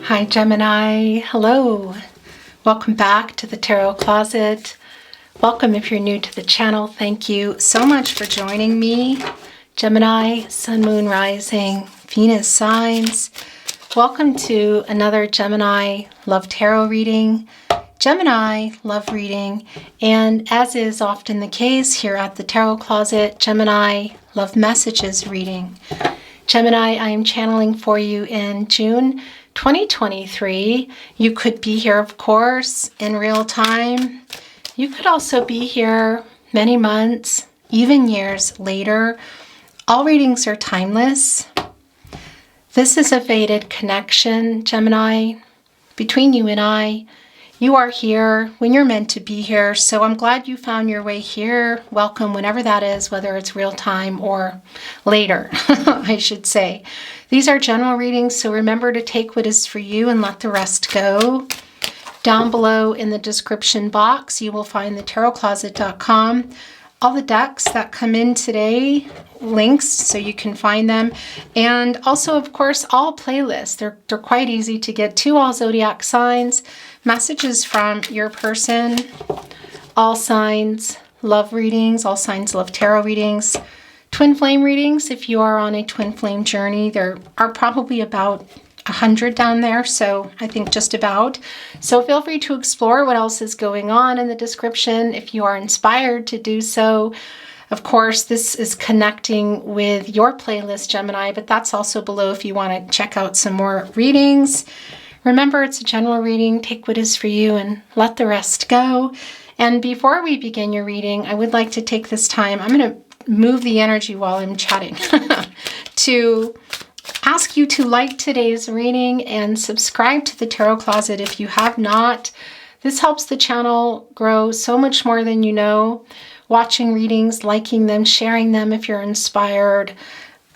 Hi Gemini, hello. Welcome back to the Tarot Closet. Welcome if you're new to the channel. Thank you so much for joining me. Gemini, Sun, Moon, Rising, Venus signs. Welcome to another Gemini Love Tarot reading, Gemini Love reading, and as is often the case here at the Tarot Closet, Gemini Love Messages reading. Gemini, I am channeling for you in June 2023. You could be here, of course, in real time. You could also be here many months, even years later. All readings are timeless. This is a fated connection, Gemini, between you and I. You are here when you're meant to be here, so I'm glad you found your way here. Welcome whenever that is, whether it's real time or later, I should say. These are general readings, so remember to take what is for you and let the rest go. Down below in the description box, you will find the tarotcloset.com. All the decks that come in today, links so you can find them. And also, of course, all playlists. They're quite easy to get to. All zodiac signs, messages from your person, all signs, love readings, all signs, love tarot readings, twin flame readings. If you are on a twin flame journey, there are probably about 100 down there, so I think just about. So feel free to explore what else is going on in the description if you are inspired to do so. Of course, this is connecting with your playlist, Gemini, but that's also below if you want to check out some more readings. Remember, it's a general reading. Take what is for you and let the rest go. And before we begin your reading, I would like to take this time, I'm going to move the energy while I'm chatting, to ask you to like today's reading and subscribe to the Tarot Closet if you have not. This helps the channel grow so much more than you know. Watching readings, liking them, sharing them if you're inspired.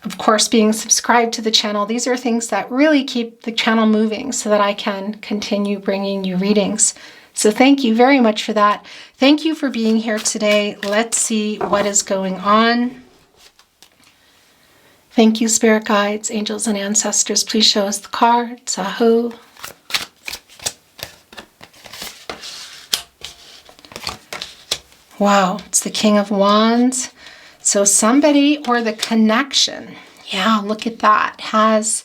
Of course, being subscribed to the channel. These are things that really keep the channel moving so that I can continue bringing you readings. So thank you very much for that. Thank you for being here today. Let's see what is going on. Thank you, spirit guides, angels, and ancestors. Please show us the cards. Aho. Wow, it's the King of Wands. So somebody or the connection, yeah, look at that, has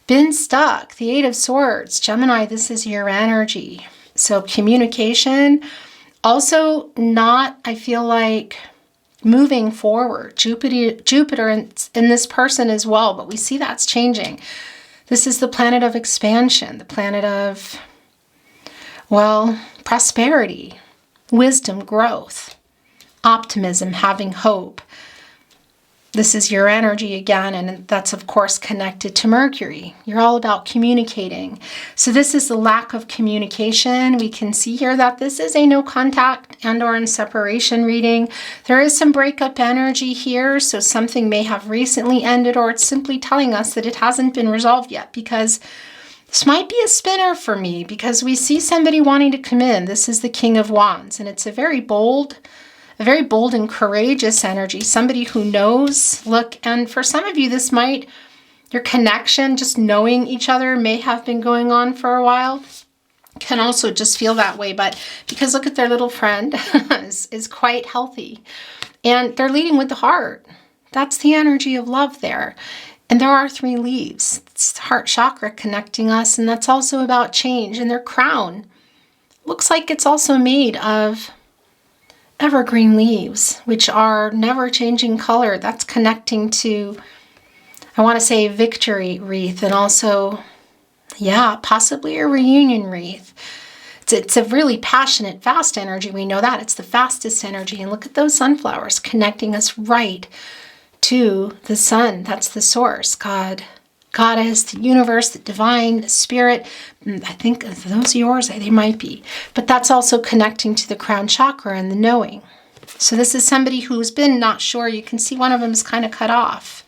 been stuck. The Eight of Swords. Gemini, this is your energy. So communication, also not, I feel like, moving forward. Jupiter in this person as well, but we see that's changing. This is the planet of expansion, the planet of, well, prosperity, wisdom, growth, optimism, having hope. This is your energy again, and that's of course connected to Mercury. You're all about communicating. So this is the lack of communication. We can see here that this is a no contact and or in separation reading. There is some breakup energy here, so something may have recently ended, or it's simply telling us that it hasn't been resolved yet, because this might be a spinner for me, because we see somebody wanting to come in. This is the King of Wands, and it's a very bold and courageous energy, somebody who knows. Look, and for some of you, this might, your connection, just knowing each other may have been going on for a while. Can also just feel that way, but because look at their little friend is quite healthy. And they're leading with the heart. That's the energy of love there. And there are 3 leaves. It's the heart chakra connecting us, and that's also about change. And their crown looks like it's also made of evergreen leaves, which are never changing color. That's connecting to, I want to say, victory wreath, and also, yeah, possibly a reunion wreath. It's a really passionate, fast energy. We know that. It's the fastest energy. And look at those sunflowers connecting us right to the sun. That's the source, God, Goddess, the universe, the divine, the spirit. I think those are yours. They might be. But that's also connecting to the crown chakra and the knowing. So this is somebody who's been not sure. You can see one of them is kind of cut off.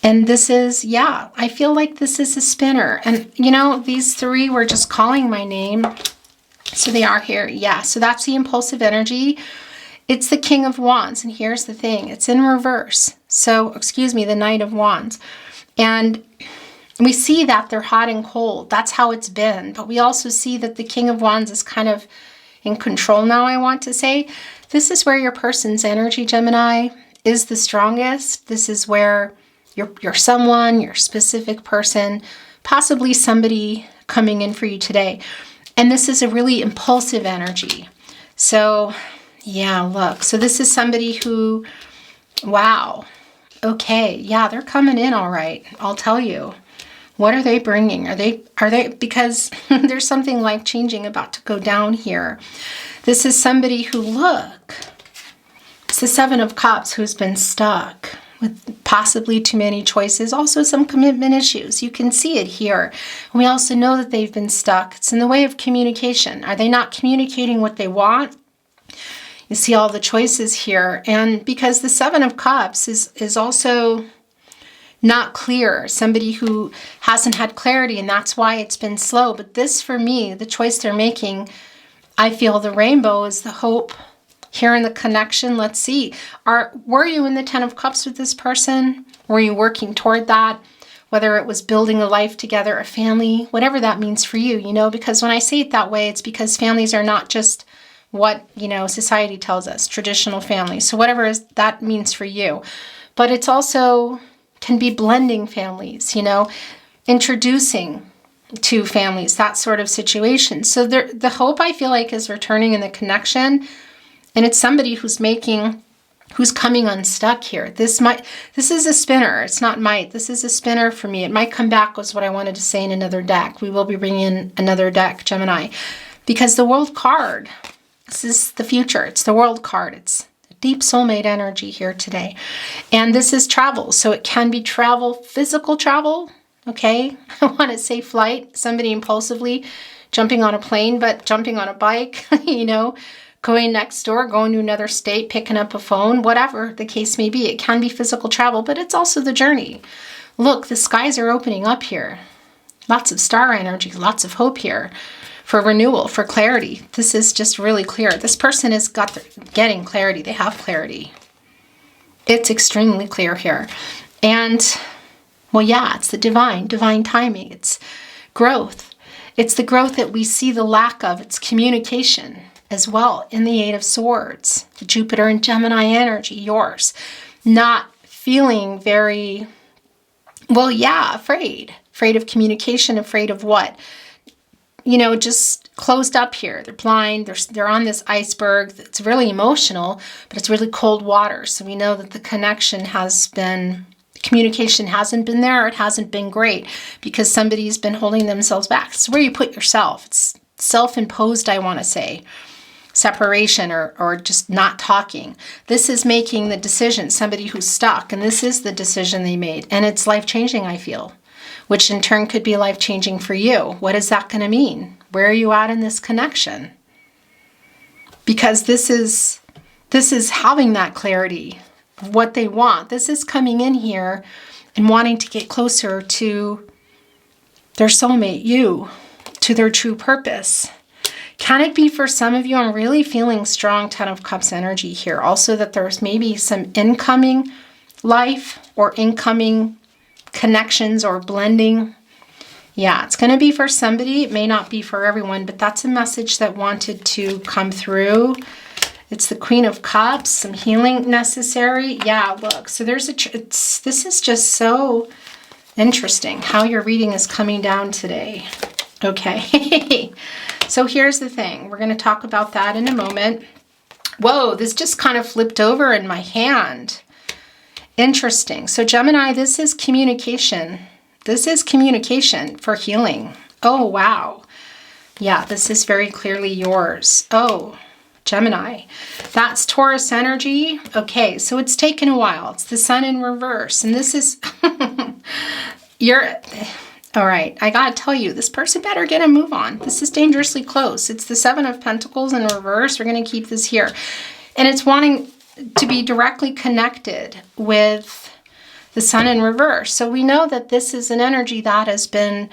And this is, yeah, I feel like this is a spinner. And, you know, these 3 were just calling my name. So they are here. Yeah, so that's the impulsive energy. It's the King of Wands. And here's the thing. It's in reverse. So, excuse me, the Knight of Wands. And we see that they're hot and cold. That's how it's been. But we also see that the King of Wands is kind of in control now, I want to say. This is where your person's energy, Gemini, is the strongest. This is where your someone, your specific person, possibly somebody coming in for you today. And this is a really impulsive energy. So, yeah, look. So this is somebody who, wow. Okay, yeah, they're coming in all right. I'll tell you. What are they bringing? Are they, because there's something life-changing about to go down here. This is somebody who, look, it's the Seven of Cups who's been stuck with possibly too many choices. Also some commitment issues. You can see it here. We also know that they've been stuck. It's in the way of communication. Are they not communicating what they want? You see all the choices here. And because the Seven of Cups is also not clear, somebody who hasn't had clarity, and that's why it's been slow. But this, for me, the choice they're making, I feel the rainbow is the hope here in the connection. Let's see. Were you in the Ten of Cups with this person? Were you working toward that? Whether it was building a life together, a family, whatever that means for you, you know, because when I say it that way, it's because families are not just what, you know, society tells us, traditional families. So whatever that means for you. But it's also can be blending families, you know, introducing two families, that sort of situation. So the hope, I feel like, is returning in the connection. And it's somebody who's coming unstuck here. This is a spinner. It's not might. This is a spinner for me. It might come back was what I wanted to say in another deck. We will be bringing in another deck, Gemini, because the World card, this is the future. It's the World card. It's deep soulmate energy here today. And this is travel. So it can be travel, physical travel. Okay. I want to say flight, somebody impulsively jumping on a plane, but jumping on a bike, you know, going next door, going to another state, picking up a phone, whatever the case may be. It can be physical travel, but it's also the journey. Look, the skies are opening up here. Lots of star energy, lots of hope here. For renewal, for clarity. This is just really clear. This person is getting clarity. They have clarity. It's extremely clear here. And, well, yeah, it's the divine timing. It's growth. It's the growth that we see the lack of. It's communication as well in the Eight of Swords. The Jupiter and Gemini energy, yours. Not feeling very, well, yeah, afraid. Afraid of communication, afraid of what? You know, just closed up here. They're blind. They're on this iceberg. It's really emotional, but it's really cold water. So we know that the communication hasn't been there. Or it hasn't been great because somebody's been holding themselves back. It's where you put yourself. It's self-imposed, I want to say. Separation or just not talking. This is making the decision. Somebody who's stuck, and this is the decision they made. And it's life-changing, I feel. Which in turn could be life-changing for you. What is that going to mean? Where are you at in this connection? Because this is having that clarity of what they want. This is coming in here and wanting to get closer to their soulmate, you, to their true purpose. Can it be for some of you? I'm really feeling strong Ten of Cups energy here. Also that there's maybe some incoming life or incoming connections or blending. Yeah, it's going to be for somebody. It may not be for everyone, but that's a message that wanted to come through. It's the Queen of Cups, some healing necessary. Yeah, look, so there's this is just so interesting how your reading is coming down today. Okay, so here's the thing. We're going to talk about that in a moment. Whoa, this just kind of flipped over in my hand. Interesting. So Gemini, this is communication. This is communication for healing. Oh, wow. Yeah, this is very clearly yours. Oh, Gemini. That's Taurus energy. Okay, so it's taken a while. It's the Sun in reverse. And this is, all right, I gotta tell you, this person better get a move on. This is dangerously close. It's the Seven of Pentacles in reverse. We're gonna keep this here. And it's wanting to be directly connected with the Sun in reverse. So we know that this is an energy that has been,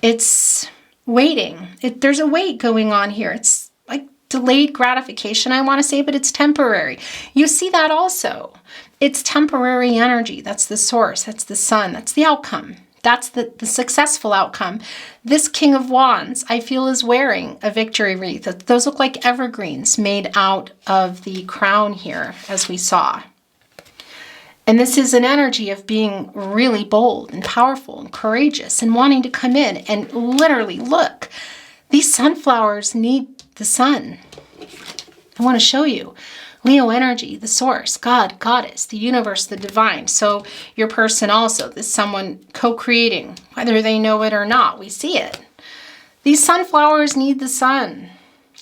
it's waiting. There's a wait going on here. It's like delayed gratification, I want to say, but it's temporary. You see that also. It's temporary energy. That's the source. That's the sun. That's the outcome. That's the successful outcome. This King of Wands, I feel, is wearing a victory wreath. Those look like evergreens made out of the crown here, as we saw. And this is an energy of being really bold and powerful and courageous and wanting to come in and literally look. These sunflowers need the sun. I want to show you. Leo energy, the source, God, goddess, the universe, the divine. So your person also, this someone co-creating, whether they know it or not, we see it. These sunflowers need the sun.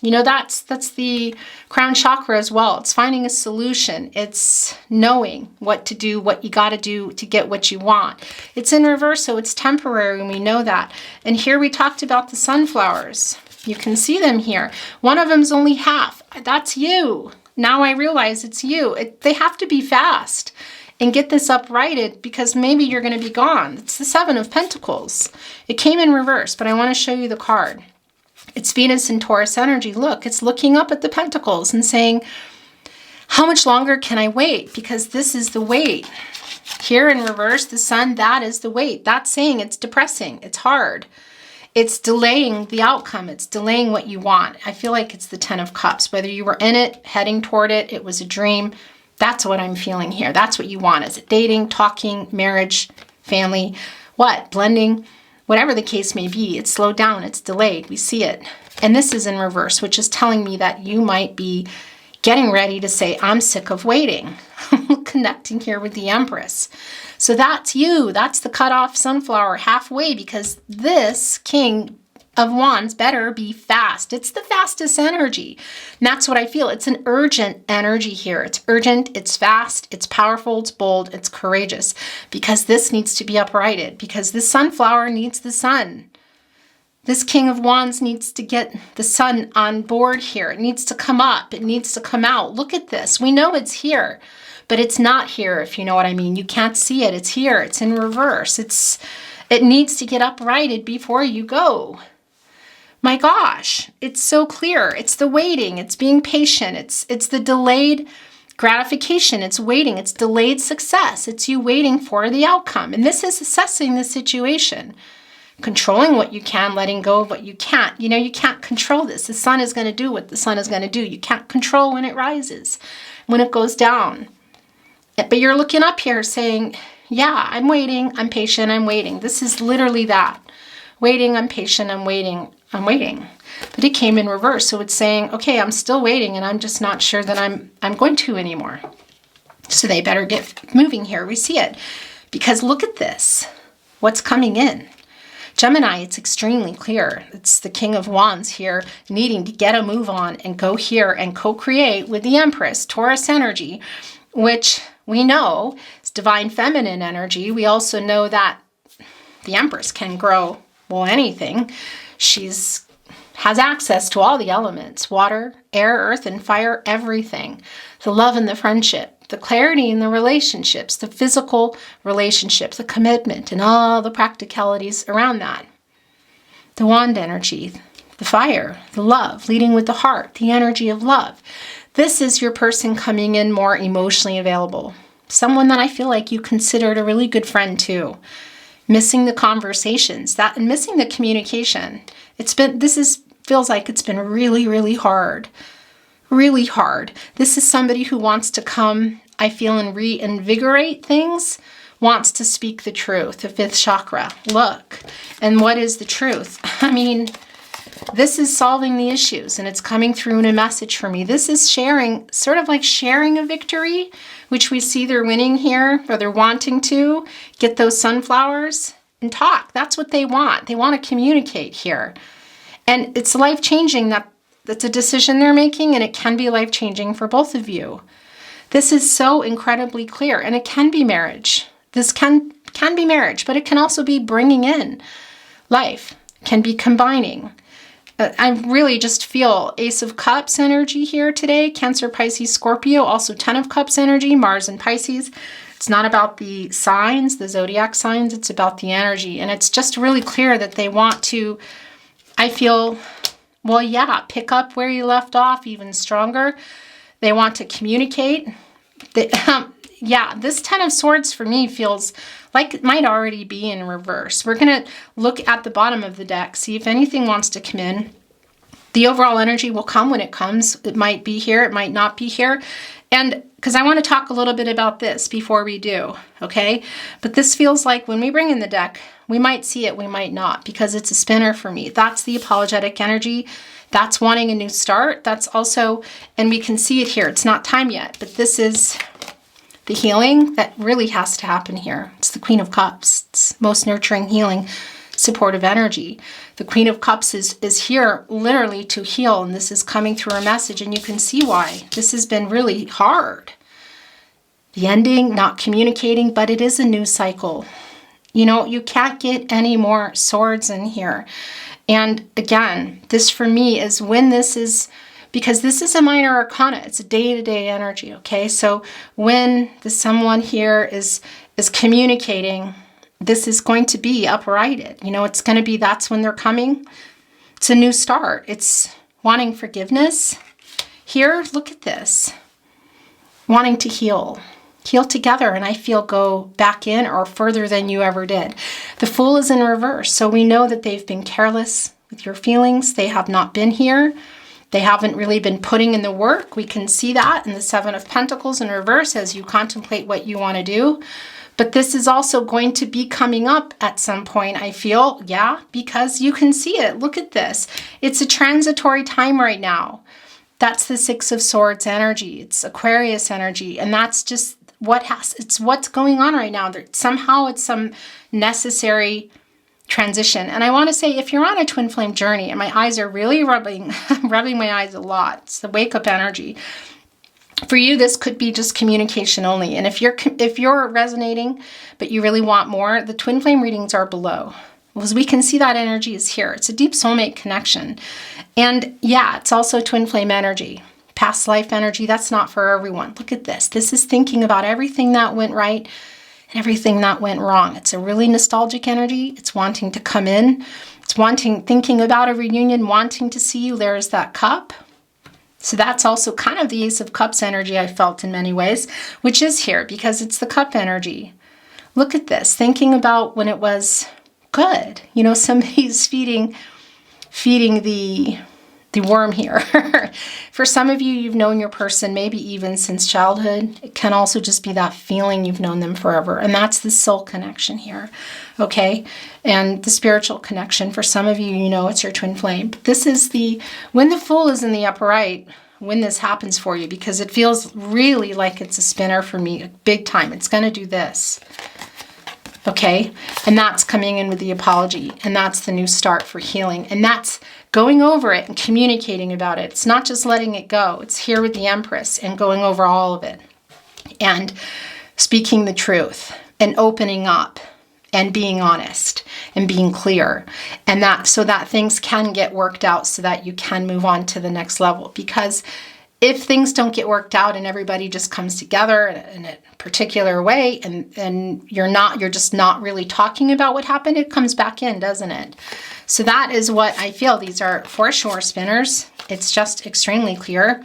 You know, that's the crown chakra as well. It's finding a solution. It's knowing what to do, what you got to do to get what you want. It's in reverse, so it's temporary, and we know that. And here we talked about the sunflowers. You can see them here. One of them's only half. That's you. Now I realize it's you. They have to be fast and get this uprighted because maybe you're going to be gone. It's the Seven of Pentacles. It came in reverse, but I want to show you the card. It's Venus and Taurus energy. Look, it's looking up at the Pentacles and saying, how much longer can I wait? Because this is the wait. Here in reverse, the Sun, that is the wait. That's saying it's depressing. It's hard. It's delaying the outcome. It's delaying what you want. I feel like it's the Ten of Cups. Whether you were in it, heading toward it, it was a dream. That's what I'm feeling here. That's what you want. Is it dating, talking, marriage, family, what? Blending, whatever the case may be. It's slowed down. It's delayed. We see it. And this is in reverse, which is telling me that you might be getting ready to say, I'm sick of waiting. Connecting here with the Empress. So that's you. That's the cut off sunflower halfway, because this King of Wands better be fast. It's the fastest energy. And that's what I feel. It's an urgent energy here. It's urgent, it's fast, it's powerful, it's bold, it's courageous, because this needs to be uprighted, because this sunflower needs the sun. This King of Wands needs to get the sun on board here. It needs to come up. It needs to come out. Look at this. We know it's here, but it's not here, if you know what I mean. You can't see it. It's here. It's in reverse. It needs to get uprighted before you go. My gosh, it's so clear. It's the waiting. It's being patient. It's the delayed gratification. It's waiting. It's delayed success. It's you waiting for the outcome. And this is assessing the situation. Controlling what you can, letting go of what you can't. You know, you can't control this. The sun is going to do what the sun is going to do. You can't control when it rises, when it goes down. But you're looking up here saying, yeah, I'm waiting, I'm patient, I'm waiting. This is literally that. Waiting, I'm patient, I'm waiting, I'm waiting. But it came in reverse. So it's saying, okay, I'm still waiting and I'm just not sure that I'm going to anymore. So they better get moving here. We see it. Because look at this. What's coming in? Gemini, it's extremely clear. It's the King of Wands here needing to get a move on and go here and co-create with the Empress, Taurus energy, which we know is divine feminine energy. We also know that the Empress can grow, well, anything. Has access to all the elements, water, air, earth, and fire, everything. The love and the friendship, the clarity in the relationships, the physical relationships, the commitment, and all the practicalities around that. The wand energy, the fire, the love, leading with the heart, the energy of love. This is your person coming in more emotionally available. Someone that I feel like you considered a really good friend too. Missing the conversations, and missing the communication. Feels like it's been really, really hard. Really hard. This is somebody who wants to come, I feel, and reinvigorate things, wants to speak the truth, the fifth chakra. Look, and what is the truth? I mean, this is solving the issues, and it's coming through in a message for me. This is sharing, sort of like sharing a victory, which we see they're winning here, or they're wanting to get those sunflowers and talk. That's what they want. They want to communicate here. And it's life-changing. That's a decision they're making, and it can be life-changing for both of you. This is so incredibly clear, and it can be marriage. This can be marriage, but it can also be bringing in life, can be combining. I really just feel Ace of Cups energy here today, Cancer, Pisces, Scorpio, also 10 of Cups energy, Mars and Pisces. It's not about the signs, the zodiac signs, it's about the energy. And it's just really clear that they want to, I feel, well, yeah, pick up where you left off even stronger. They want to communicate. yeah, this Ten of Swords for me feels like it might already be in reverse. We're going to look at the bottom of the deck, see if anything wants to come in. The overall energy will come when it comes. It might be here, it might not be here. And because I want to talk a little bit about this before we do, okay? But this feels like when we bring in the deck, we might see it, we might not, because it's a spinner for me. That's the apologetic energy. That's wanting a new start. That's also, and we can see it here. It's not time yet, but this is the healing that really has to happen here. It's the Queen of Cups. It's most nurturing, healing, supportive energy. The Queen of Cups is here literally to heal, and this is coming through a message, and you can see why. This has been really hard. The ending, not communicating, but it is a new cycle. You know, you can't get any more swords in here. And again, this for me is when this is, because this is a minor arcana, it's a day-to-day energy, okay? So when the someone here is communicating, this is going to be uprighted. You know, it's going to be, that's when they're coming. It's a new start. It's wanting forgiveness. Here, look at this. Wanting to heal. Heal together, and I feel go back in or further than you ever did. The Fool is in reverse, so we know that they've been careless with your feelings. They have not been here. They haven't really been putting in the work. We can see that in the Seven of Pentacles in reverse as you contemplate what you want to do. But this is also going to be coming up at some point, I feel, yeah, because you can see it. Look at this. It's a transitory time right now. That's the Six of Swords energy. It's Aquarius energy, and that's just it's what's going on right now. Somehow it's some necessary transition. And I want to say, if you're on a twin flame journey, and my eyes are really rubbing my eyes a lot, it's the wake up energy. For you, this could be just communication only. And if you're resonating, but you really want more, the twin flame readings are below. Because we can see that energy is here. It's a deep soulmate connection. And yeah, it's also twin flame energy. Past life energy, that's not for everyone. Look at this. This is thinking about everything that went right and everything that went wrong. It's a really nostalgic energy. It's wanting to come in. It's thinking about a reunion, wanting to see you. There is that cup. So that's also kind of the Ace of Cups energy I felt in many ways, which is here because it's the cup energy. Look at this, thinking about when it was good. You know, somebody's feeding the worm here. For some of you, you've known your person maybe even since childhood. It can also just be that feeling you've known them forever. And that's the soul connection here, okay? And the spiritual connection. For some of you, you know it's your twin flame. But this is when the Fool is in the upper right, when this happens for you, because it feels really like it's a spinner for me, big time. It's going to do this. Okay, and that's coming in with the apology, and that's the new start for healing, and that's going over it and communicating about it. It's not just letting it go. It's here with the Empress and going over all of it and speaking the truth and opening up and being honest and being clear, and that so that things can get worked out so that you can move on to the next level. Because if things don't get worked out and everybody just comes together in a particular way and you're just not really talking about what happened, it comes back in, doesn't it? So that is what I feel. These are for sure spinners. It's just extremely clear.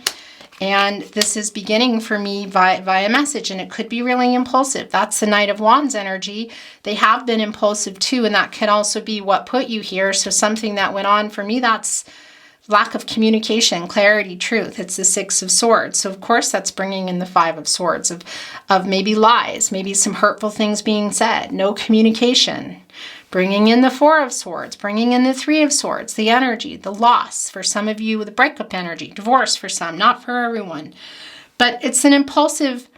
And this is beginning for me via message, and it could be really impulsive. That's the Knight of Wands energy. They have been impulsive too, and that can also be what put you here. So something that went on for me, that's lack of communication, clarity, truth. It's the Six of Swords. So of course that's bringing in the Five of Swords of maybe lies, maybe some hurtful things being said, no communication. Bringing in the Four of Swords, bringing in the Three of Swords, the energy, the loss. For some of you, the breakup energy, divorce for some, not for everyone. But it's an impulsive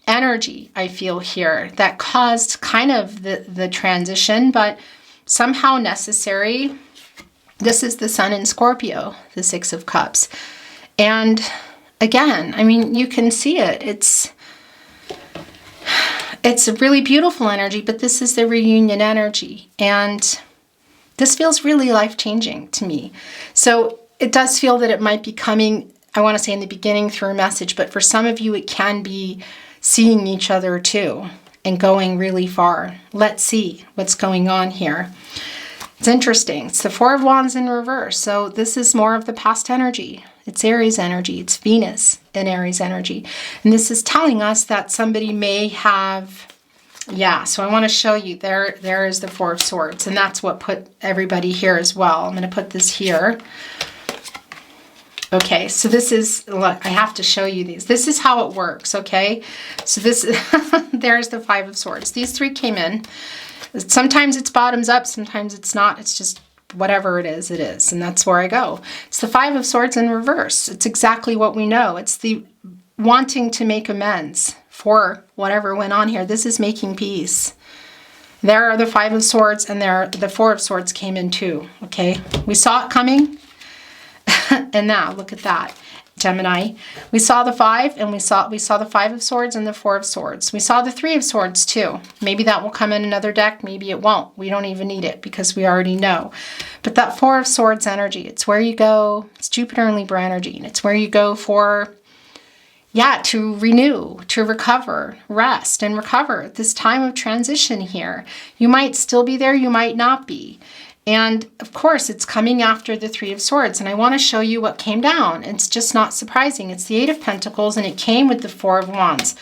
energy, I feel here, that caused kind of the transition, but somehow necessary. This is the Sun in Scorpio, the Six of Cups. And again, I mean, you can see it. It's a really beautiful energy, but this is the reunion energy. And this feels really life-changing to me. So it does feel that it might be coming, I want to say in the beginning through a message, but for some of you, it can be seeing each other too and going really far. Let's see what's going on here. It's interesting. It's the Four of Wands in reverse. So this is more of the past energy. It's Aries energy. It's Venus in Aries energy. And this is telling us that somebody may have, yeah, so I want to show you, there is the Four of Swords. And that's what put everybody here as well. I'm going to put this here. Okay, so this is, look, I have to show you these. This is how it works, okay? So this, there's the Five of Swords. These three came in. Sometimes it's bottoms up, sometimes it's not. It's just whatever it is, and that's where I go. It's the Five of Swords in reverse. It's exactly what we know. It's the wanting to make amends for whatever went on here. This is making peace. There are the Five of Swords, and there the Four of Swords came in too, okay? We saw it coming, and now look at that. Gemini, we saw the five, and we saw the Five of Swords and the Four of Swords. We saw the Three of Swords too. Maybe that will come in another deck. Maybe it won't. We don't even need it because we already know. But that Four of Swords energy, it's where you go. It's Jupiter and Libra energy, and it's where you go for, yeah, to renew, to recover, rest and recover at this time of transition here. You might still be there. You might not be. And of course, it's coming after the Three of Swords. And I want to show you what came down. It's just not surprising. It's the Eight of Pentacles, and it came with the Four of Wands.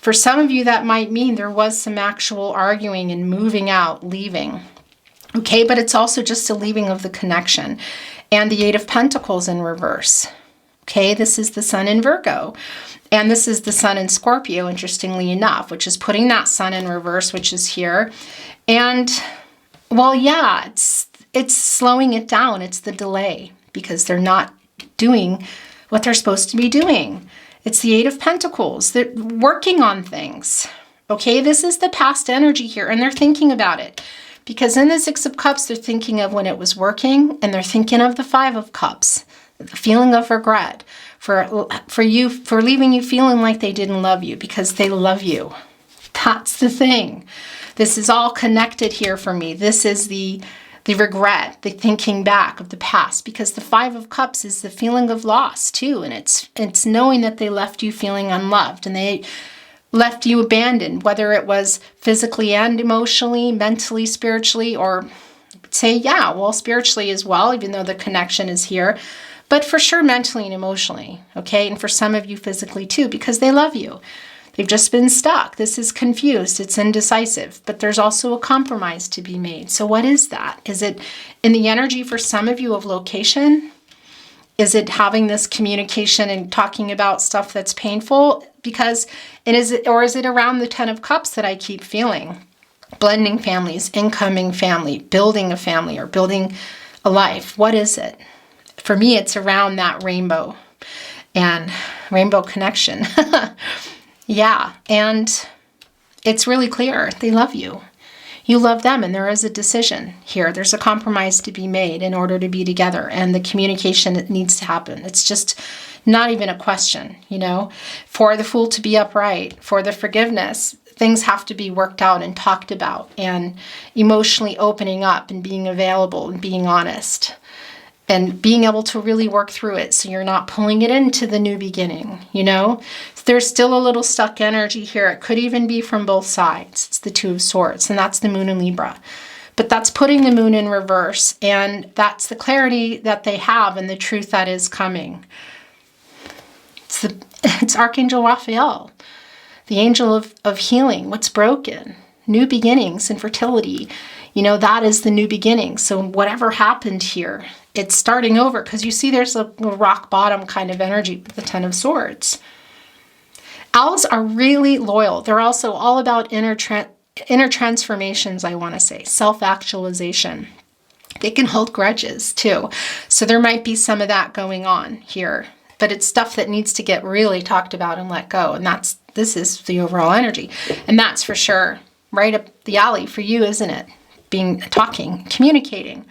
For some of you, that might mean there was some actual arguing and moving out, leaving. Okay, but it's also just a leaving of the connection. And the Eight of Pentacles in reverse. Okay, this is the Sun in Virgo. And this is the Sun in Scorpio, interestingly enough, which is putting that Sun in reverse, which is here. And well, yeah, it's slowing it down. It's the delay because they're not doing what they're supposed to be doing. It's the Eight of Pentacles. They're working on things. Okay, this is the past energy here, and they're thinking about it. Because in the Six of Cups, they're thinking of when it was working, and they're thinking of the Five of Cups, the feeling of regret for leaving you feeling like they didn't love you because they love you. That's the thing. This is all connected here for me. This is the regret, the thinking back of the past, because the Five of Cups is the feeling of loss too. And it's knowing that they left you feeling unloved and they left you abandoned, whether it was physically and emotionally, mentally, spiritually, or say, yeah, well, spiritually as well, even though the connection is here, but for sure mentally and emotionally, okay? And for some of you physically too, because they love you. They've just been stuck. This is confused. It's indecisive. But there's also a compromise to be made. So what is that? Is it in the energy for some of you of location? Is it having this communication and talking about stuff that's painful? Because is it around the Ten of Cups that I keep feeling? Blending families, incoming family, building a family, or building a life. What is it? For me, it's around that rainbow and rainbow connection. Yeah, and it's really clear. They love you. You love them, and there is a decision here. There's a compromise to be made in order to be together, and the communication that needs to happen. It's just not even a question, you know. For the Fool to be upright, for the forgiveness, things have to be worked out and talked about, and emotionally opening up and being available and being honest. And being able to really work through it so you're not pulling it into the new beginning, you know? There's still a little stuck energy here. It could even be from both sides. It's the Two of Swords, and that's the Moon in Libra. But that's putting the Moon in reverse, and that's the clarity that they have and the truth that is coming. It's Archangel Raphael, the angel of healing, what's broken, new beginnings and fertility. You know, that is the new beginning. So whatever happened here, it's starting over, because you see there's a rock bottom kind of energy with the Ten of Swords. Owls are really loyal. They're also all about inner transformations, I want to say, self-actualization. They can hold grudges too. So there might be some of that going on here, but it's stuff that needs to get really talked about and let go. And this is the overall energy. And that's for sure right up the alley for you, isn't it? Talking, communicating.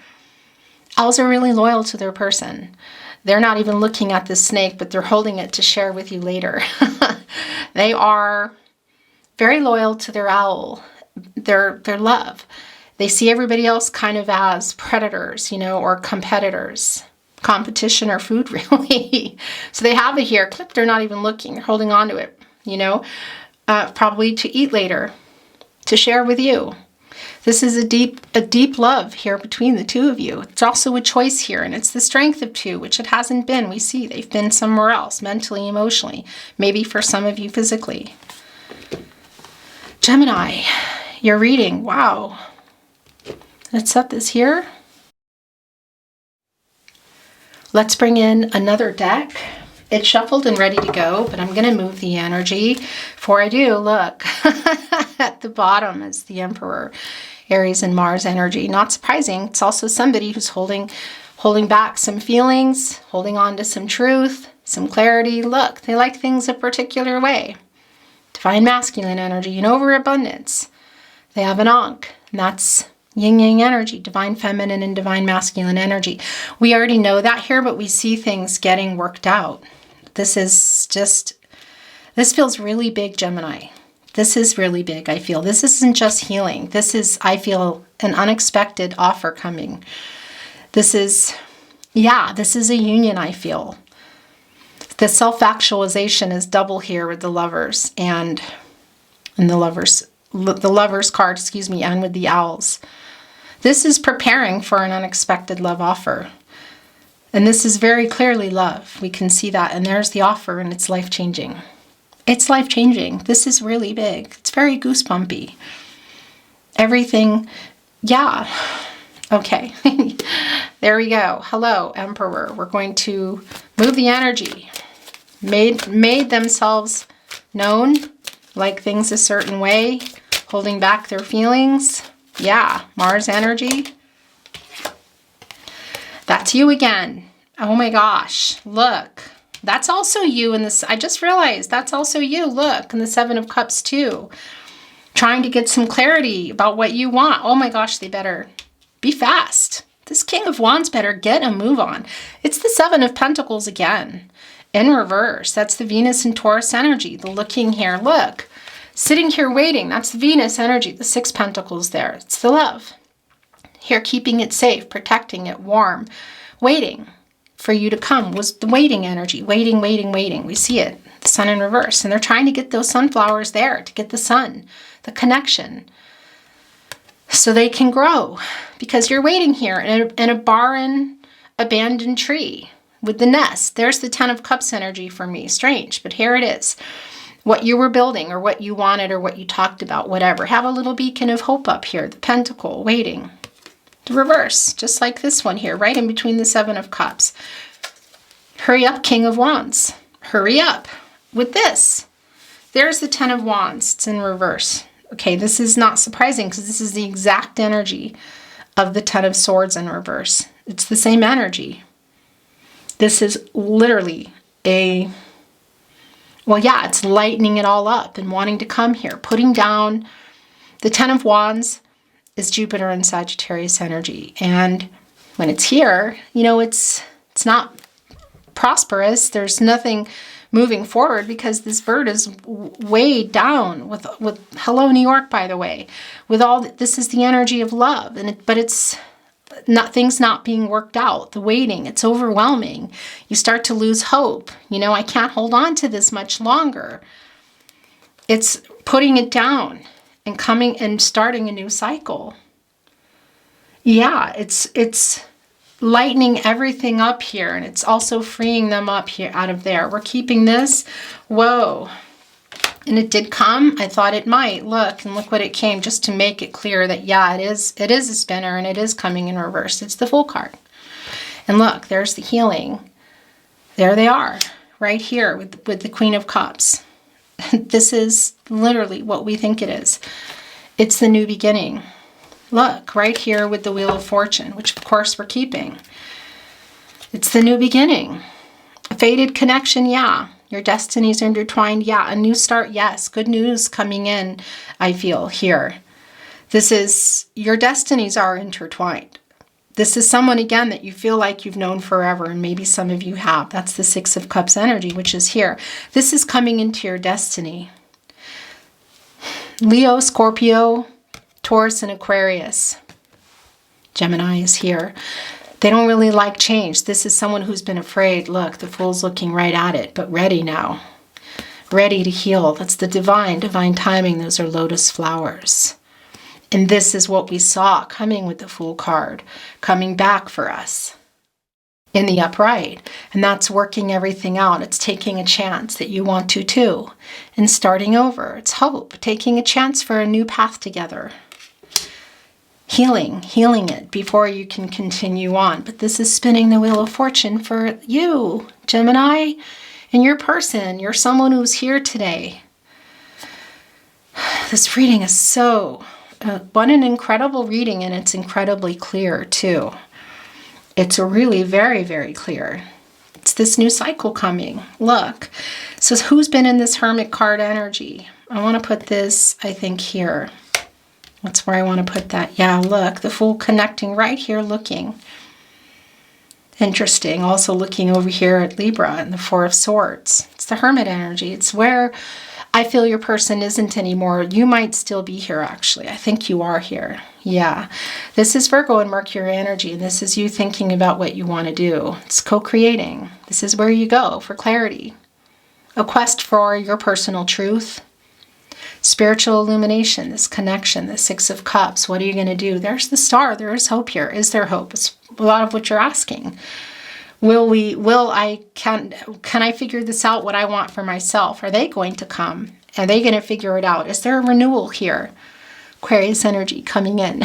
Owls are really loyal to their person. They're not even looking at the snake, but they're holding it to share with you later. They are very loyal to their owl, their love. They see everybody else kind of as predators, you know, or competitors, competition or food, really. So they have it here clipped. They're not even looking. They're holding on to it, you know, probably to eat later, to share with you. This is a deep love here between the two of you. It's also a choice here, and it's the strength of two, which it hasn't been. We see they've been somewhere else, mentally, emotionally, maybe for some of you physically. Gemini, your reading, wow. Let's set this here. Let's bring in another deck. It's shuffled and ready to go, but I'm going to move the energy. Before I do, look, at the bottom is the Emperor, Aries and Mars energy. Not surprising. It's also somebody who's holding back some feelings, holding on to some truth, some clarity. Look, they like things a particular way. Divine masculine energy and overabundance. They have an Ankh, and that's yin-yang energy, divine feminine and divine masculine energy. We already know that here, but we see things getting worked out. This feels really big, Gemini. This is really big, I feel. This isn't just healing. This is, I feel, an unexpected offer coming. This is a union, I feel. The self-actualization is double here with the Lovers and the Lovers card, and with the Owls. This is preparing for an unexpected love offer. And this is very clearly love. We can see that. And there's the offer, and it's life-changing. It's life-changing. This is really big. It's very goosebumpy. Everything, yeah. Okay. There we go. Hello, Emperor. We're going to move the energy. Made themselves known, like things a certain way, holding back their feelings. Yeah, Mars energy. That's you again. Oh my gosh, look. That's also you in this. I just realized that's also you. Look, in the Seven of Cups too. Trying to get some clarity about what you want. Oh my gosh, they better be fast. This King of Wands better get a move on. It's the Seven of Pentacles again. In reverse. That's the Venus and Taurus energy. The looking here. Look. Sitting here waiting. That's the Venus energy. The Six Pentacles there. It's the love. Here, keeping it safe, protecting it warm, waiting for you to come was the waiting energy. Waiting, waiting, waiting. We see it. The Sun in reverse. And they're trying to get those sunflowers there, to get the sun, the connection, so they can grow. Because you're waiting here in a barren, abandoned tree with the nest. There's the Ten of Cups energy for me. Strange, but here it is. What you were building or what you wanted or what you talked about, whatever. Have a little beacon of hope up here. The Pentacle, waiting. The reverse, just like this one here, right in between the Seven of Cups. Hurry up, King of Wands. Hurry up with this. There's the Ten of Wands. It's in reverse. Okay, this is not surprising because this is the exact energy of the Ten of Swords in reverse. It's the same energy. This is literally it's lightening it all up and wanting to come here, putting down. The Ten of Wands is Jupiter and Sagittarius energy. And when it's here, it's not prosperous. There's nothing moving forward because this bird is weighed down with hello, New York, by the way, with all this is the energy of love. But it's not things not being worked out, the waiting, it's overwhelming. You start to lose hope. I can't hold on to this much longer. It's putting it down and coming and starting a new cycle. Yeah, it's lightening everything up here, and it's also freeing them up here out of there. We're keeping this. Whoa. And it did come. I thought it might. Look what it came, just to make it clear that, yeah, it is a spinner and it is coming in reverse. It's the Fool card. And look, there's the healing. There they are, right here with the Queen of Cups. This is literally what we think it is. It's the new beginning. Look, right here with the Wheel of Fortune, which of course we're keeping. It's the new beginning. A faded connection, yeah. Your destinies are intertwined, yeah. A new start, yes. Good news coming in, I feel, here. This is, your destinies are intertwined. This is someone, again, that you feel like you've known forever, and maybe some of you have. That's the Six of Cups energy, which is here. This is coming into your destiny. Leo, Scorpio, Taurus, and Aquarius. Gemini is here. They don't really like change. This is someone who's been afraid. Look, the Fool's looking right at it, but ready now. Ready to heal. That's the divine timing. Those are lotus flowers. And this is what we saw coming with the Fool card, coming back for us in the upright. And that's working everything out. It's taking a chance that you want to too, and starting over. It's hope, taking a chance for a new path together. Healing it before you can continue on. But this is spinning the wheel of fortune for you, Gemini, and your person. You're someone who's here today. This reading is so, what an incredible reading, and it's incredibly clear too. It's really very, very clear. It's this new cycle coming. Look, so who's been in this Hermit card energy? I want to put this, I think, here. That's where I want to put that. Yeah, look, the Fool connecting right here, looking. Interesting. Also looking over here at Libra and the Four of Swords. It's the Hermit energy. It's where I feel your person isn't anymore. You might still be here, actually. I think you are here. Yeah. This is Virgo and Mercury energy, and this is you thinking about what you want to do. It's co-creating. This is where you go for clarity. A quest for your personal truth. Spiritual illumination, this connection, the Six of Cups. What are you going to do? There's the Star. There is hope here. Is there hope? It's a lot of what you're asking. Can I figure this out, what I want for myself? Are they going to come? Are they going to figure it out? Is there a renewal here? Aquarius energy coming in.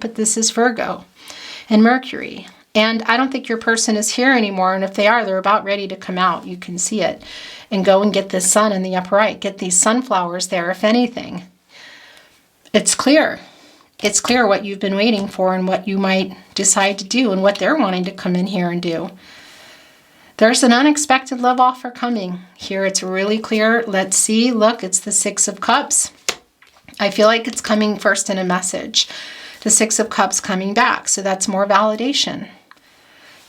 But this is Virgo and Mercury. And I don't think your person is here anymore. And if they are, they're about ready to come out. You can see it. And go and get the sun in the upright. Get these sunflowers there, if anything. It's clear. It's clear what you've been waiting for and what you might decide to do and what they're wanting to come in here and do. There's an unexpected love offer coming. Here it's really clear. Let's see. Look, it's the Six of Cups. I feel like it's coming first in a message. The Six of Cups coming back. So that's more validation.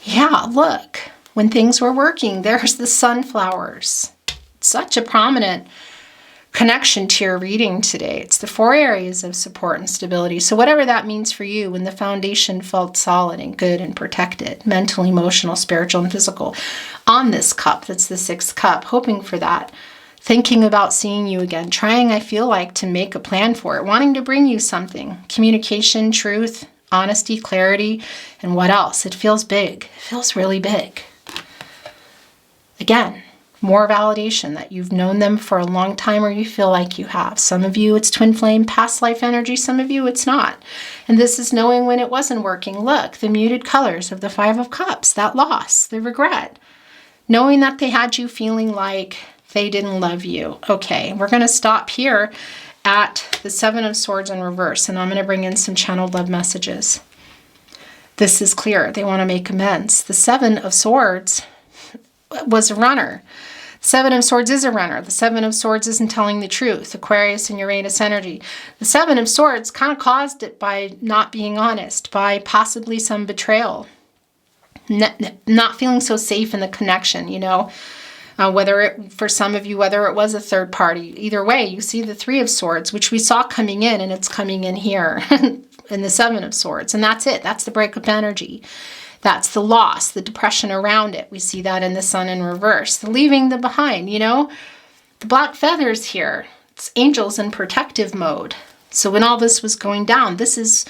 Yeah, look. When things were working, there's the sunflowers. Such a prominent connection to your reading today. It's the 4 areas of support and stability. So whatever that means for you, when the foundation felt solid and good and protected, mental, emotional, spiritual, and physical, on this cup, that's the 6th cup, hoping for that, thinking about seeing you again, trying, I feel like, to make a plan for it, wanting to bring you something, communication, truth, honesty, clarity, and what else? It feels big. It feels really big. Again, more validation that you've known them for a long time, or you feel like you have. Some of you, it's twin flame, past life energy. Some of you, it's not. And this is knowing when it wasn't working. Look, the muted colors of the 5 of Cups, that loss, the regret. Knowing that they had you feeling like they didn't love you. Okay, we're going to stop here at the 7 of Swords in reverse, and I'm going to bring in some channeled love messages. This is clear. They want to make amends. The 7 of Swords was a runner. 7 of Swords is a runner. The 7 of Swords isn't telling the truth. Aquarius and Uranus energy. The 7 of Swords kind of caused it by not being honest, by possibly some betrayal. Not feeling so safe in the connection, you know. For some of you, whether it was a third party. Either way, you see the 3 of Swords, which we saw coming in, and it's coming in here in the 7 of Swords. And that's it. That's the breakup energy. That's the loss, the depression around it. We see that in the Sun in reverse. The leaving the behind, you know. The black feathers here. It's angels in protective mode. So when all this was going down, this is,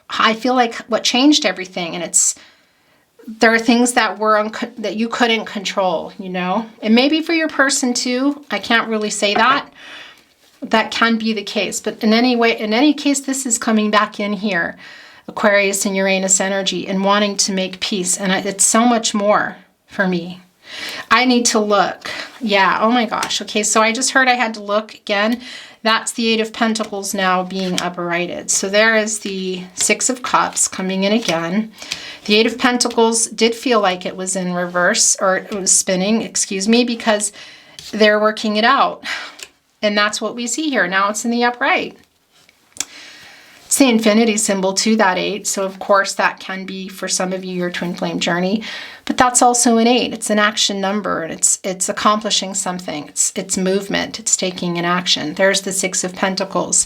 I feel like, what changed everything. And there are things that that you couldn't control, you know. And maybe for your person too. I can't really say that. That can be the case. But in any case, this is coming back in here. Aquarius and Uranus energy, and wanting to make peace. And it's so much more for me. I need to look. Yeah, oh my gosh. Okay, so I just heard I had to look again. That's the 8 of Pentacles now being uprighted. So there is the 6 of Cups coming in again. The 8 of Pentacles did feel like it was in reverse, or it was spinning, excuse me, because they're working it out. And that's what we see here. Now it's in the upright. It's the infinity symbol to that 8. So of course that can be for some of you your twin flame journey, but that's also an 8. It's an action number, and it's accomplishing something. It's movement. It's taking an action. There's the 6 of Pentacles.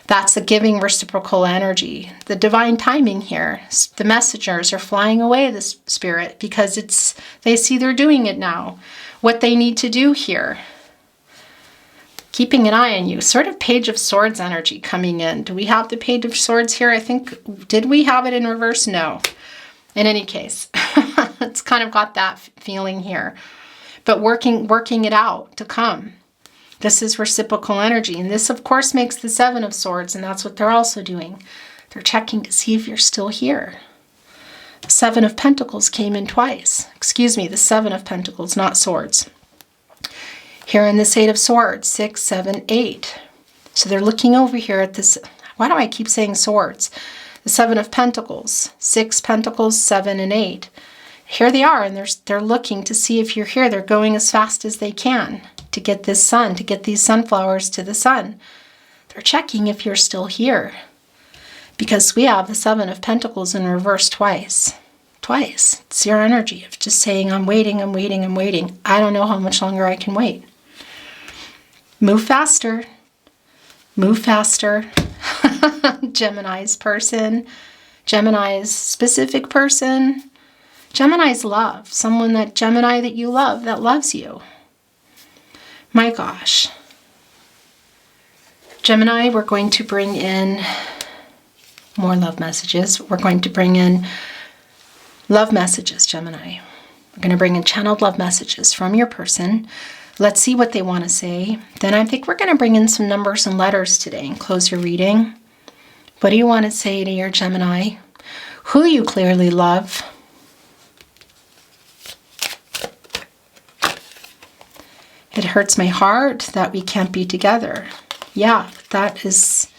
That's the giving reciprocal energy. The divine timing here. The messengers are flying away, this spirit, because they see they're doing it now. What they need to do here. keeping an eye on you. Sort of Page of Swords energy coming in. Do we have the Page of Swords here? I think, did we have it in reverse? No. In any case, it's kind of got that feeling here. But working it out to come. This is reciprocal energy. And this, of course, makes the Seven of Swords, and that's what they're also doing. They're checking to see if you're still here. The Seven of Pentacles came in twice. Excuse me, the Seven of Pentacles, not swords. Here in this Eight of Swords, 6, 7, 8. So they're looking over here at this. Why do I keep saying swords? The Seven of Pentacles, 6 Pentacles, 7, and 8. Here they are, and they're looking to see if you're here. They're going as fast as they can to get this sun, to get these sunflowers to the sun. They're checking if you're still here. Because we have the Seven of Pentacles in reverse twice. Twice. It's your energy of just saying, I'm waiting, I'm waiting, I'm waiting. I don't know how much longer I can wait. Move faster. Move faster. Gemini's person. Gemini's specific person. Gemini's love. Someone that Gemini that you love, that loves you. My gosh. Gemini, we're going to bring in more love messages. We're going to bring in love messages, Gemini. We're going to bring in channeled love messages from your person. Let's see what they want to say. Then I think we're going to bring in some numbers and letters today and close your reading. What do you want to say to your Gemini? Who you clearly love. It hurts my heart that we can't be together. Yeah, that is...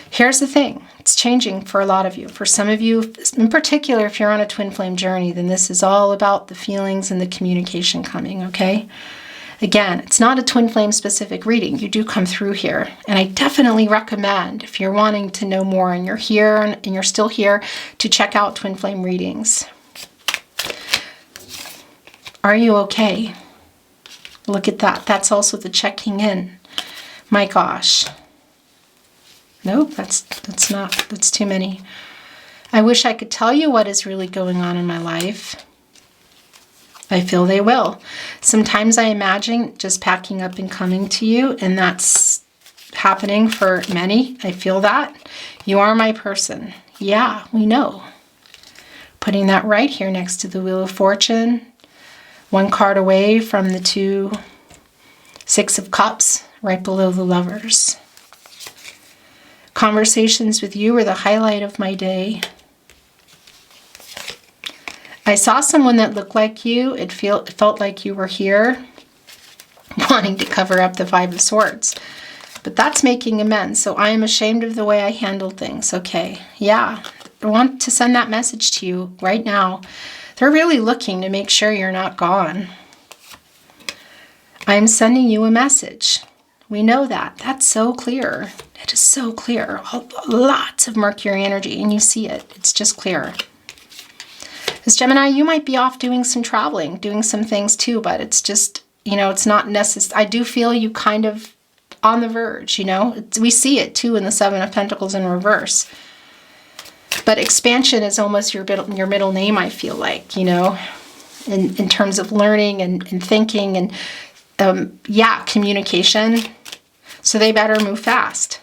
Here's the thing. It's changing for a lot of you. For some of you, in particular, if you're on a twin flame journey, then this is all about the feelings and the communication coming, okay? Again, it's not a twin flame specific reading. You do come through here. And I definitely recommend, if you're wanting to know more and you're here and you're still here, to check out twin flame readings. Are you okay? Look at that. That's also the checking in. My gosh. Nope, that's too many. I wish I could tell you what is really going on in my life. I feel they will. Sometimes I imagine just packing up and coming to you, and that's happening for many. I feel that. You are my person. Yeah, we know. Putting that right here next to the Wheel of Fortune. One card away from the Six of Cups, right below the Lovers. Conversations with you were the highlight of my day. I saw someone that looked like you. It felt like you were here, wanting to cover up the Five of Swords. But that's making amends. So I am ashamed of the way I handled things. Okay, yeah. I want to send that message to you right now. They're really looking to make sure you're not gone. I'm sending you a message. We know that. That's so clear. It is so clear. Lots of Mercury energy, and you see it. It's just clear. As Gemini, you might be off doing some traveling, doing some things too, but it's just, it's not necessary. I do feel you kind of on the verge, We see it too in the Seven of Pentacles in reverse. But expansion is almost your middle name, I feel like, in terms of learning and thinking and, communication. So they better move fast.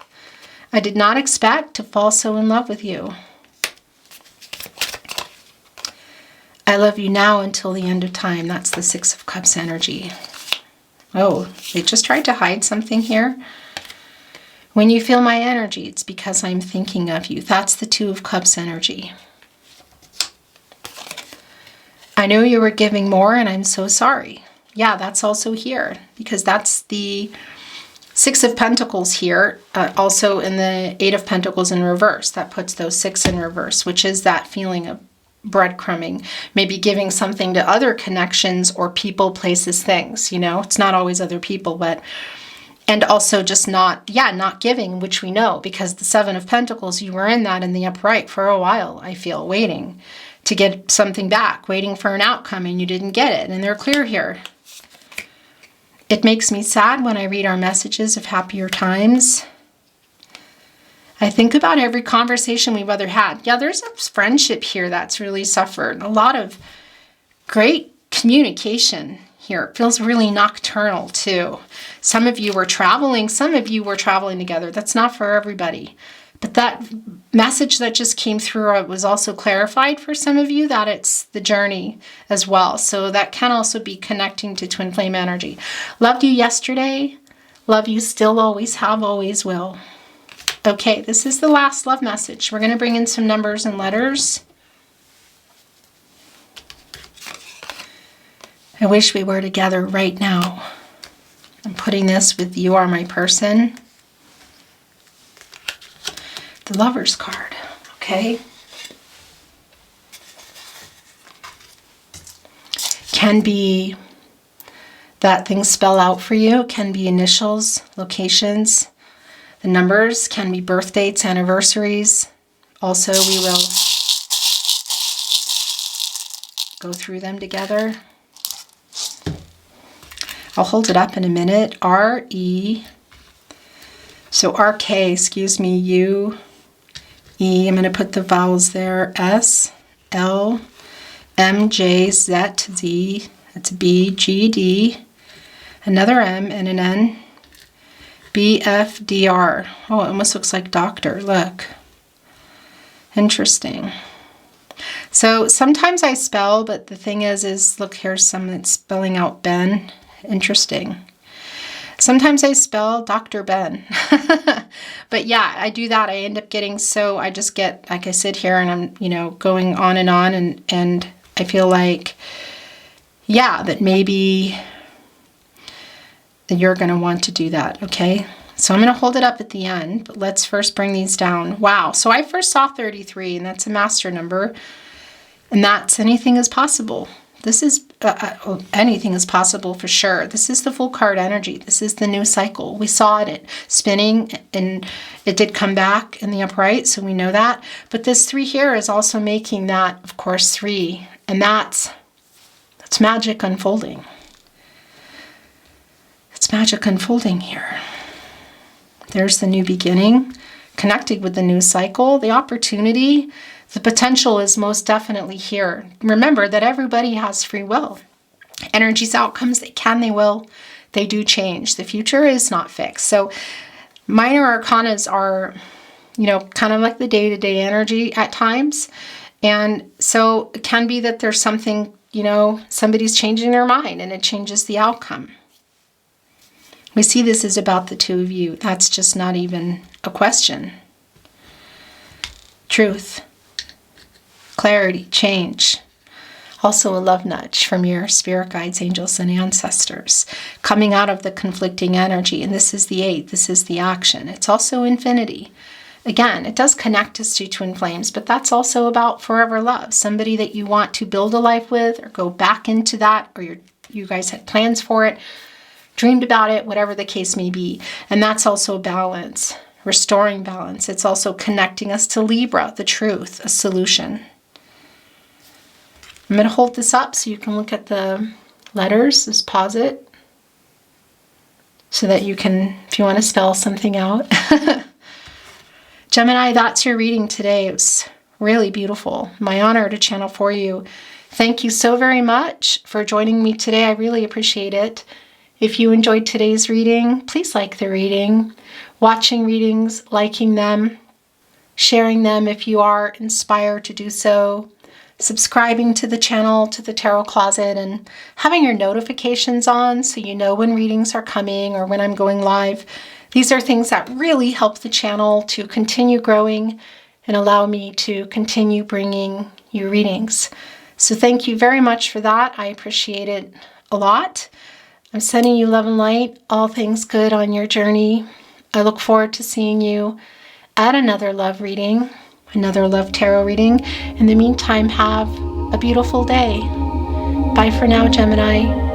I did not expect to fall so in love with you. I love you now until the end of time. That's the Six of Cups energy. Oh, they just tried to hide something here. When you feel my energy, it's because I'm thinking of you. That's the Two of Cups energy. I know you were giving more and I'm so sorry. Yeah, that's also here because that's the Six of Pentacles here, also in the Eight of Pentacles in reverse. That puts those six in reverse, which is that feeling of breadcrumbing, maybe giving something to other connections or people, places, things, It's not always other people, but... And also just not giving, which we know, because the Seven of Pentacles, you were in that in the upright for a while, I feel, waiting to get something back, waiting for an outcome, and you didn't get it. And they're clear here. It makes me sad when I read our messages of happier times. I think about every conversation we've ever had. Yeah, there's a friendship here that's really suffered. A lot of great communication here. It feels really nocturnal too. Some of you were traveling. Some of you were traveling together. That's not for everybody. But that message that just came through was also clarified for some of you that it's the journey as well. So that can also be connecting to twin flame energy. Loved you yesterday. Love you still, always have, always will. Okay, this is the last love message. We're going to bring in some numbers and letters. I wish we were together right now. I'm putting this with you are my person. The Lover's card, okay? Can be that things spell out for you. Can be initials, locations. The numbers can be birth dates, anniversaries. Also, we will go through them together. I'll hold it up in a minute. R-E. So R-K, excuse me, U. E, I'm going to put the vowels there, S, L, M, J, Z, Z, that's B, G, D, another M and an N, B, F, D, R. Oh, it almost looks like doctor, look. Interesting. So sometimes I spell, but the thing is look, here's some that's spelling out Ben. Interesting. Sometimes I spell Dr. Ben. But yeah, I do that. I end up getting I just get, like I sit here and I'm, going on and I feel like, yeah, that maybe that you're going to want to do that. Okay. So I'm going to hold it up at the end, but let's first bring these down. Wow. So I first saw 33 and that's a master number and that's anything is possible. This is anything is possible for sure. This is the full card energy. This is the new cycle. We saw it spinning and it did come back in the upright, so we know that. But this 3 here is also making that, of course, 3. And that's magic unfolding. It's magic unfolding here. There's the new beginning, connected with the new cycle, the opportunity. The potential is most definitely here. Remember that everybody has free will. Energy's outcomes, they can, they will, they do change. The future is not fixed. So minor arcanas are, kind of like the day-to-day energy at times. And so it can be that there's something, somebody's changing their mind and it changes the outcome. We see this is about the two of you. That's just not even a question. Truth. Clarity, change. Also a love nudge from your spirit guides, angels, and ancestors. Coming out of the conflicting energy. And this is the 8. This is the action. It's also infinity. Again, it does connect us to twin flames, but that's also about forever love. Somebody that you want to build a life with or go back into that, or you guys had plans for it, dreamed about it, whatever the case may be. And that's also balance, restoring balance. It's also connecting us to Libra, the truth, a solution. I'm going to hold this up so you can look at the letters. Just pause it so that you can, if you want to spell something out. Gemini, that's your reading today. It was really beautiful. My honor to channel for you. Thank you so very much for joining me today. I really appreciate it. If you enjoyed today's reading, please like the reading. Watching readings, liking them, sharing them if you are inspired to do so. Subscribing to the channel, to the Tarot Closet, and having your notifications on so you know when readings are coming or when I'm going live. These are things that really help the channel to continue growing and allow me to continue bringing you readings. So thank you very much for that. I appreciate it a lot. I'm sending you love and light, all things good on your journey. I look forward to seeing you at another love reading. Another love tarot reading. In the meantime, have a beautiful day. Bye for now, Gemini.